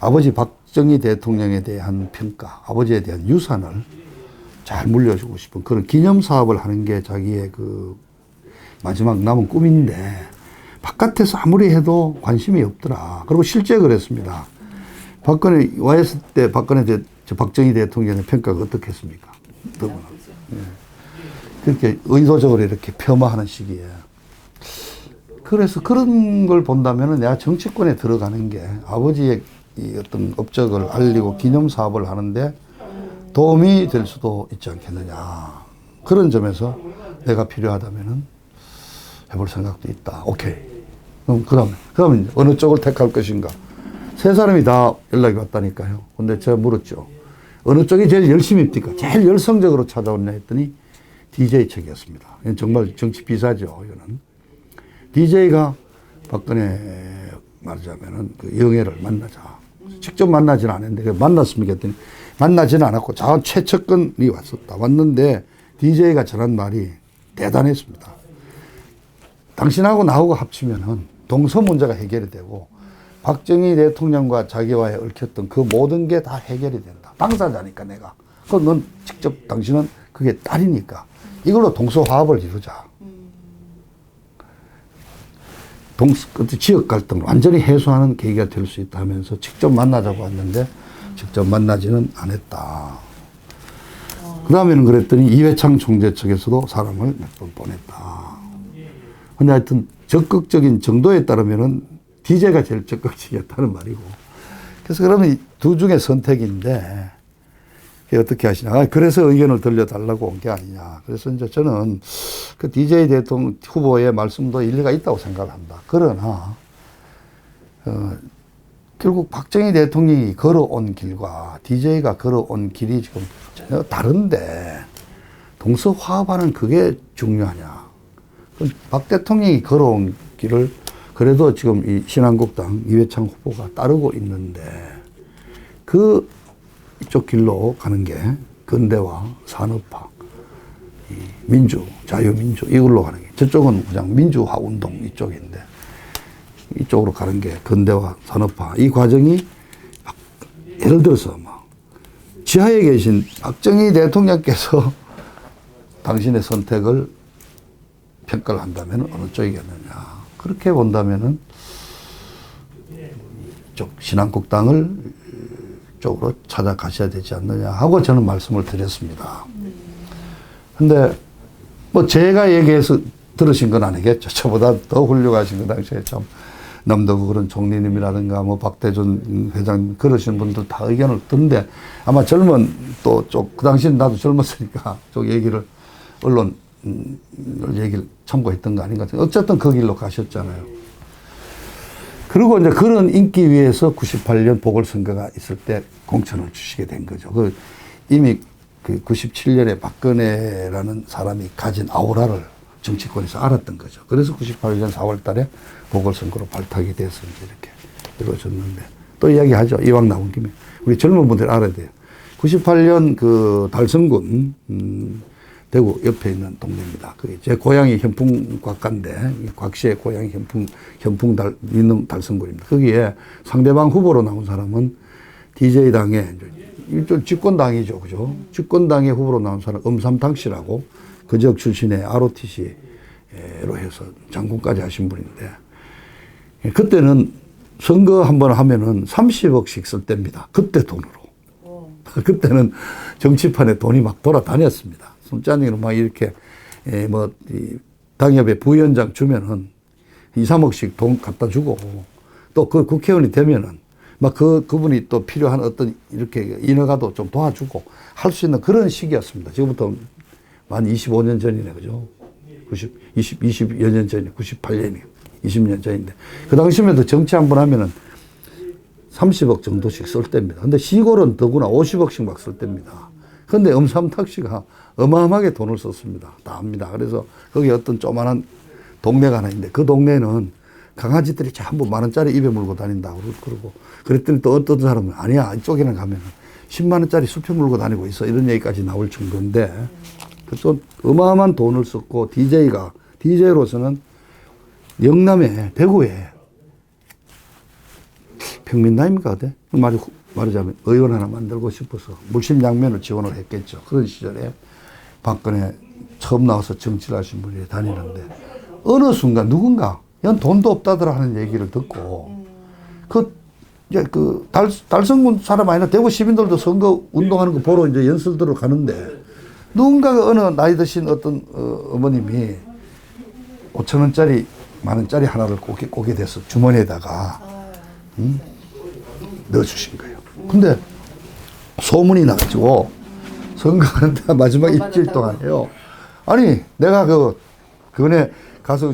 Speaker 1: 아버지 박정희 대통령에 대한 평가, 아버지에 대한 유산을 잘 물려주고 싶은 그런 기념사업을 하는 게 자기의 그 마지막 남은 꿈인데 바깥에서 아무리 해도 관심이 없더라. 그리고 실제 그랬습니다. 박근혜 와 있을 때 박정희 대통령의 평가가 어떻겠습니까? 더구나. 예. 그렇게 의도적으로 이렇게 폄하하는 시기에. 그래서 그런 걸 본다면은 내가 정치권에 들어가는 게 아버지의 이 어떤 업적을 알리고 기념 사업을 하는데 도움이 될 수도 있지 않겠느냐. 그런 점에서 내가 필요하다면은 해볼 생각도 있다. 오케이. 그러면 어느 쪽을 택할 것인가? 세 사람이 다 연락이 왔다니까요. 근데 제가 물었죠. 어느 쪽이 제일 열심입니까? 제일 열성적으로 찾아왔냐 했더니 DJ 측이었습니다. 정말 정치 비사죠, 이거는. DJ가 박근혜 말하자면은 그 영애를 만나자. 직접 만나지는 않았는데 만났습니까? 했더니 만나지는 않았고 자원 최측근이 왔었다. 왔는데 DJ가 전한 말이 대단했습니다. 당신하고 나하고 합치면은 동서 문제가 해결이 되고 박정희 대통령과 자기와의 얽혔던 그 모든 게 다 해결이 된다. 당사자니까 내가. 그럼 넌 직접 당신은 그게 딸이니까 이걸로 동서 화합을 이루자. 지역 갈등을 완전히 해소하는 계기가 될 수 있다 하면서 직접 만나자고 했는데 직접 만나지는 않았다. 그 다음에는 그랬더니 이회창 총재 측에서도 사람을 몇 번 보냈다. 근데 하여튼 적극적인 정도에 따르면은 DJ가 제일 적극적이었다는 말이고. 그래서 그러면 이 두 중에 선택인데 어떻게 하시냐. 그래서 의견을 들려달라고 온 게 아니냐. 그래서 이제 저는 그 DJ 대통령 후보의 말씀도 일리가 있다고 생각합니다. 그러나, 결국 박정희 대통령이 걸어온 길과 DJ가 걸어온 길이 지금 전혀 다른데, 동서 화합하는 그게 중요하냐. 박 대통령이 걸어온 길을 그래도 지금 이 신한국당 이회창 후보가 따르고 있는데, 이쪽 길로 가는 게 근대화, 산업화, 민주, 자유민주 이걸로 가는 게 저쪽은 그냥 민주화 운동 이쪽인데 이쪽으로 가는 게 근대화, 산업화 이 과정이 예를 들어서 막 지하에 계신 박정희 대통령께서 당신의 선택을 평가를 한다면 어느 쪽이겠느냐. 그렇게 본다면은 이쪽 신한국당을 쪽으로 찾아가셔야 되지 않느냐 하고 저는 말씀을 드렸습니다. 근데 뭐 제가 얘기해서 들으신 건 아니겠죠. 저보다 더 훌륭하신 그 당시에 참 남도구 그런 총리님이라든가 뭐 박대준 회장 그러신 분들 다 의견을 듣는데 아마 젊은 또 쪽 그 당시엔 나도 젊었으니까 쪽 얘기를 언론 얘기를 참고했던 거 아닌가. 어쨌든 그 길로 가셨잖아요. 그리고 이제 그런 인기 위에서 98년 보궐선거가 있을 때 공천을 주시게 된 거죠. 이미 97년에 박근혜라는 사람이 가진 아우라를 정치권에서 알았던 거죠. 그래서 98년 4월 달에 보궐선거로 발탁이 돼서 이제 이렇게 이루어졌는데 또 이야기하죠. 이왕 나온 김에. 우리 젊은 분들이 알아야 돼요. 98년 그 달성군, 대구 옆에 있는 동네입니다. 그게 제 고향이 현풍곽가인데, 곽시의 고향이 민능 달성군입니다. 거기에 상대방 후보로 나온 사람은 DJ당의, 이쪽 집권당이죠. 그죠? 집권당의 후보로 나온 사람, 엄삼탁 씨라고, 그 지역 출신의 ROTC로 해서 장군까지 하신 분인데, 그때는 선거 한번 하면은 30억씩 쓸 때입니다. 그때 돈으로. 그때는 정치판에 돈이 막 돌아다녔습니다. 손짜니로 막 이렇게, 당협의 부위원장 주면은 2, 3억씩 돈 갖다 주고 또 그 국회의원이 되면은 막 그분이 또 필요한 어떤 이렇게 인허가도 좀 도와주고 할 수 있는 그런 시기였습니다. 지금부터 만 25년 전이네, 그죠? 20여 년 전이네, 98년이에요. 20년 전인데. 그 당시에도 정치 한번 하면은 30억 정도씩 쓸 때입니다. 근데 시골은 더구나 50억씩 막 쓸 때입니다. 근데 엄삼탁 씨가 어마어마하게 돈을 썼습니다. 다 압니다. 그래서 거기 어떤 조만한 동네가 하나 있는데 그 동네는 강아지들이 전부 10,000원짜리 입에 물고 다닌다고 그러고 그랬더니 또 어떤 사람은 아니야 이쪽에는 가면 100,000원짜리 수표 물고 다니고 있어 이런 얘기까지 나올 정도인데 또 어마어마한 돈을 썼고 DJ로서는 영남에 대구에 평민남입니까 어때? 말하자면 의원 하나 만들고 싶어서 물심양면을 지원을 했겠죠. 그런 시절에 박근혜 처음 나와서 정치를 하신 분이 다니는데 어느 순간 누군가 연 돈도 없다더라 하는 얘기를 듣고 그 이제 그 달성군 사람 아니라 대구 시민들도 선거 운동하는 거 보러 이제 연설들을 가는데 누군가가 어느 나이 드신 어떤 어머님이 5천 원짜리 10,000원짜리 하나를 꼬게 돼서 주머니에다가 넣어주신 거예요. 근데 소문이 나가지고 선거하는데 마지막 일주일 동안에요. 아니 내가 그거네 가서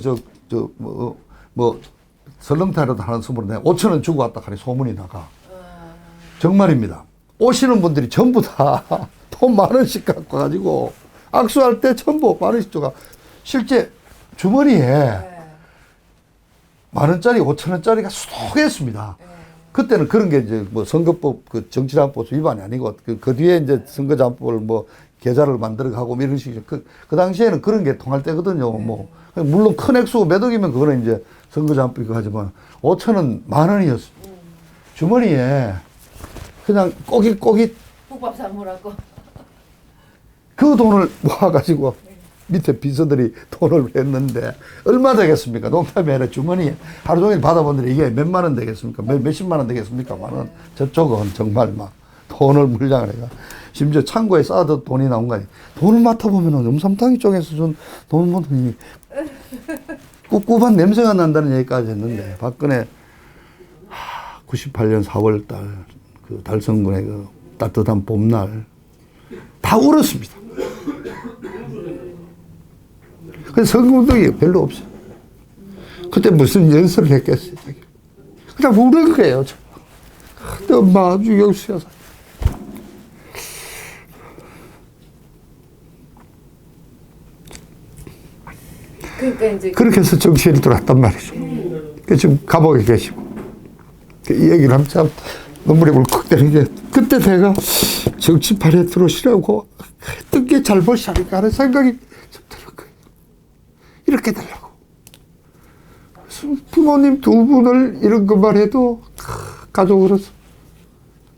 Speaker 1: 설렁탕이라도 하는 선물로 내가 5천 원 주고 왔다 하니 소문이 나가. 정말입니다. 오시는 분들이 전부 다 돈 10,000원씩 갖고 가지고 악수할 때 전부 10,000원씩 줘가 실제 주머니에 10,000원짜리 5,000원짜리가 수록했습니다. 그때는 그런 게 이제 뭐 선거법 그 정치자금법 위반이 아니고 그 뒤에 이제 선거자금법을 뭐 계좌를 만들어가고 뭐 이런 식이죠. 그 당시에는 그런 게 통할 때거든요. 뭐 물론 큰 액수고 몇 억이면 그거는 이제 선거자금법이고 하지만 5,000원 10,000원이었습니다. 주머니에 그냥 꼬깃꼬깃
Speaker 2: 국밥 사물하고
Speaker 1: 그 돈을 모아가지고 밑에 비서들이 돈을 했는데 얼마 되겠습니까? 농담이 아니라 주머니에 하루 종일 받아본들이 이게 몇만 원 되겠습니까? 몇십만 원 되겠습니까? 만원. 저쪽은 정말 막 돈을 물량을 해가 심지어 창고에 쌓아둔 돈이 나온 거 아니에요. 돈을 맡아보면 음삼탕이 쪽에서 준 돈 모든이 꿉꿉한 냄새가 난다는 얘기까지 했는데 박근혜 98년 4월 달 그 달성군의 그 따뜻한 봄날 다 울었습니다. 그래서 선거운동이 별로 없어요. 그때 무슨 연설을 했겠어요. 그냥 우는 거예요. 근데 엄마 유경수야.
Speaker 2: 그러니까 이제
Speaker 1: 그렇게 해서 정치인이 들어왔단 말이죠. 지금 감옥에 계시고. 이 얘기를 하면 참 눈물이 울컥되는 게 그때 내가 정치판에 들어오시라고 했던 게 잘못이 아닌가 하는 생각이 좀 드는 거예요. 이렇게 되려고. 부모님 두 분을 이런 것만 해도 가족으로서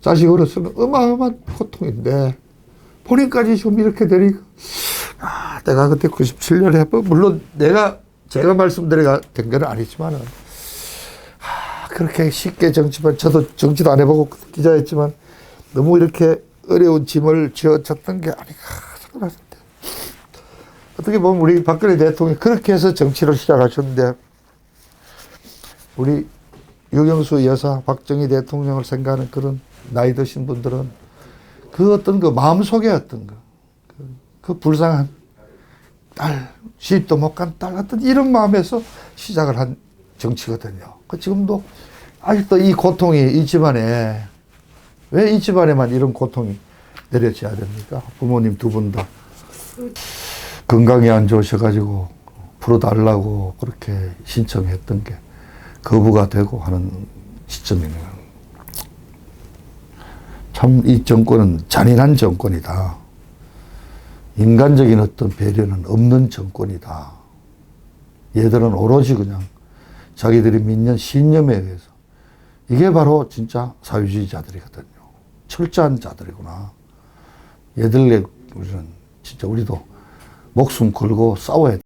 Speaker 1: 자식으로서는 어마어마한 고통인데 본인까지 좀 이렇게 되니까 내가 그때 97년에 물론 제가 말씀드려야 된 건 아니지만은 그렇게 쉽게 정치만 저도 정치도 안 해보고 기자였지만 너무 이렇게 어려운 짐을 쥐어쳤던 게 아닌가 생각하는데 어떻게 보면 우리 박근혜 대통령이 그렇게 해서 정치를 시작하셨는데 우리 유경수 여사 박정희 대통령을 생각하는 그런 나이 드신 분들은 그 어떤 그 마음속에 어떤 그 불쌍한 딸, 시집도 못 간 딸 같은 이런 마음에서 시작을 한 정치거든요. 지금도 아직도 이 고통이 이 집안에 왜 이 집안에만 이런 고통이 내려져야 됩니까? 부모님 두 분 다 건강이 안 좋으셔가지고 풀어달라고 그렇게 신청했던 게 거부가 되고 하는 시점이네요. 참 이 정권은 잔인한 정권이다. 인간적인 어떤 배려는 없는 정권이다. 얘들은 오로지 그냥 자기들이 믿는 신념에 의해서 이게 바로 진짜 사회주의자들이거든요. 철저한 자들이구나. 얘들에 우리는 진짜 우리도 목숨 걸고 싸워야 돼.